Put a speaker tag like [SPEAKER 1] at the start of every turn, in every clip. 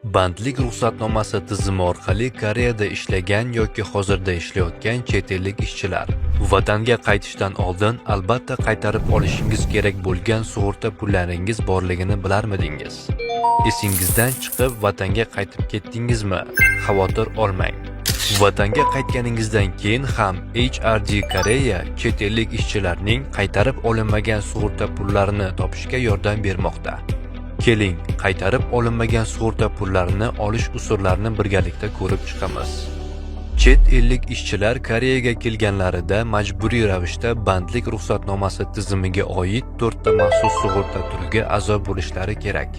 [SPEAKER 1] Bandlik ruxsatnomasi tizimi orqali Koreyada ishlagan yoki hozirda ishlayotgan chet ellik ishchilar vatanga qaytishdan oldin albatta qaytarib olishingiz kerak bo'lgan sug'urta pullaringiz borligini bilarmidingiz? Esingizdan chiqib vatanga qaytib ketdingizmi? Xavotir olmang. Vatanga qaytganingizdan keyin ham HRD Koreya chet ellik ishchilarning qaytarib olinmagan sug'urta pullarini topishga yordam bermoqda. Keling, qaytarib olinmagan sug'urta pullarini olish usullarini birgalikda ko'rib chiqamiz. Chet ellik ishchilar Koreyaga kelganlarida majburiy ravishda bandlik ruxsatnomasi tizimiga oid 4 ta maxsus sug'urta turiga a'zo bo'lishlari kerak.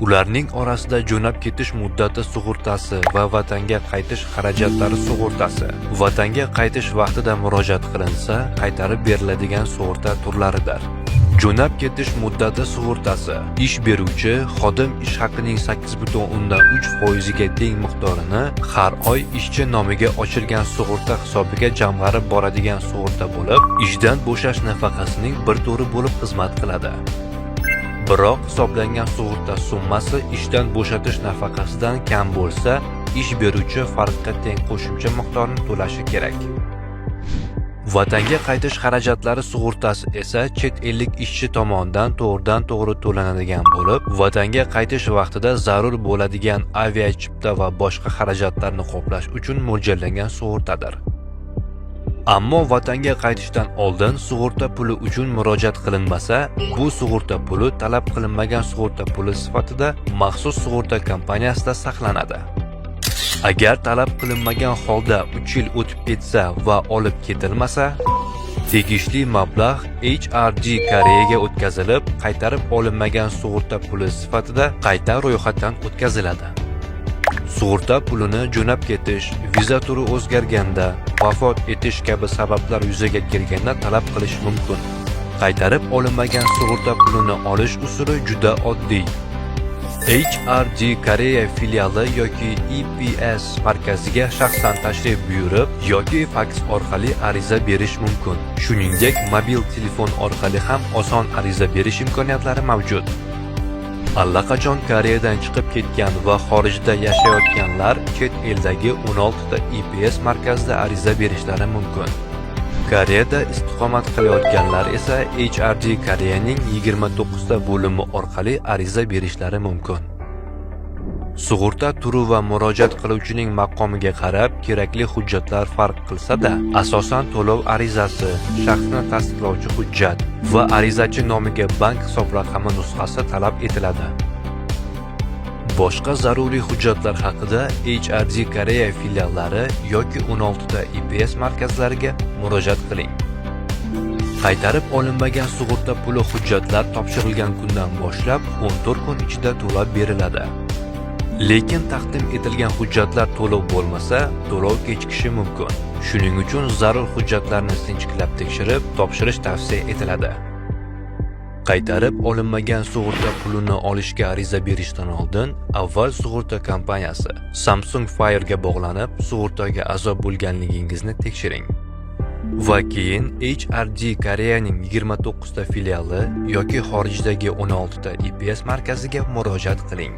[SPEAKER 1] Ularning orasida jo'nab ketish muddati sug'urtasi va vatanga qaytish xarajatlari sug'urtasi. Vatanga qaytish vaqtida murojaat qilinsa, qaytarib beriladigan sug'urta turlaridir. Jo'nab ketish muddati sug'urtasi. Ish beruvchi xodim ish haqining 8.3% ga teng miqdorini har oy ishchi nomiga ochilgan sug'urta hisobiga jamg'arib boradigan sug'urta bo'lib, ishdan bo'shash nafaqasining bir turi bo'lib xizmat qiladi. Biroq hisoblangan sug'urta summasi ishdan bo'shatish nafaqasidan kam bo'lsa, ish beruvchi farqqa teng qo'shimcha miqdorni to'lashi kerak. Vatanga qaytish xarajatlari sug'urtasi esa chet ellik ishchi tomonidan to'g'ridan-to'g'ri to'lanadigan bo'lib, vatanga qaytish vaqtida zarur bo'ladigan aviachipta va boshqa xarajatlarni qoplash uchun mo'ljallangan sug'urtadir. Ammo vatanga qaytishdan oldin sug'urta puli uchun murojaat qilinmasa, bu sug'urta puli talab qilinmagan sug'urta puli sifatida maxsus sug'urta kompaniyasida saqlanadi. Agar talab qilinmagan holda 3 yil o'tib ketsa va olib ketilmasa, tegishli mablag' HRD Koreyaga o'tkazilib, qaytarib olinmagan sug'urta puli sifatida qayta ro'yxatdan o'tkaziladi. Sug'urta pulini jo'nab ketish, viza turi o'zgarganda, vafot etish kabi sabablar yuzaga kelganda talab qilish mumkin. Qaytarib olinmagan sug'urta pulini olish usuli juda oddiy. HRD Koreya filiali yoki EPS markaziga shaxsan tashrif buyurib yoki faks orqali ariza berish mumkin. Shuningdek, mobil telefon orqali ham oson ariza berish imkoniyatlari mavjud. Allaqachon Koreyadan chiqib ketgan va xorijda yashayotganlar chet eldagi 16 ta EPS markazida ariza berishlari mumkin. Koreyada istiqomat qilayotganlar esa HRD Koreyaning 29 ta bo'limi orqali ariza berishlari mumkin. Sug'urta turi va murojaat qiluvchining maqomiga qarab kerakli hujjatlar farq qilsa-da, asosan to'lov arizasi, shaxsni tasdiqlovchi hujjat va arizachi nomiga bank hisob raqami nusxasi talab etiladi. Boshqa zaruriy hujjatlar haqida HRD Koreya filiallari yoki 16 ta EPS markazlariga murojaat qiling. Qaytarib olinmagan sug'urta puli hujjatlar topshirilgan kundan boshlab 14 kun ichida to'lab beriladi. Lekin taqdim etilgan hujjatlar to'lov bo'lmasa, to'lov kechikishi mumkin. Shuning uchun zarur hujjatlarni sinchiklab tekshirib, topshirish tavsiya etiladi. Qaytarib olinmagan sug'urta pulini olishga ariza berishdan oldin, avval sug'urta kompaniyasi Samsung Fire ga bog'lanib, sug'urtaga a'zo bo'lganligingizni tekshiring. Va keyin HRD Koreyaning 29 ta filiali yoki xorijdagi 16 ta EPS markaziga murojaat qiling.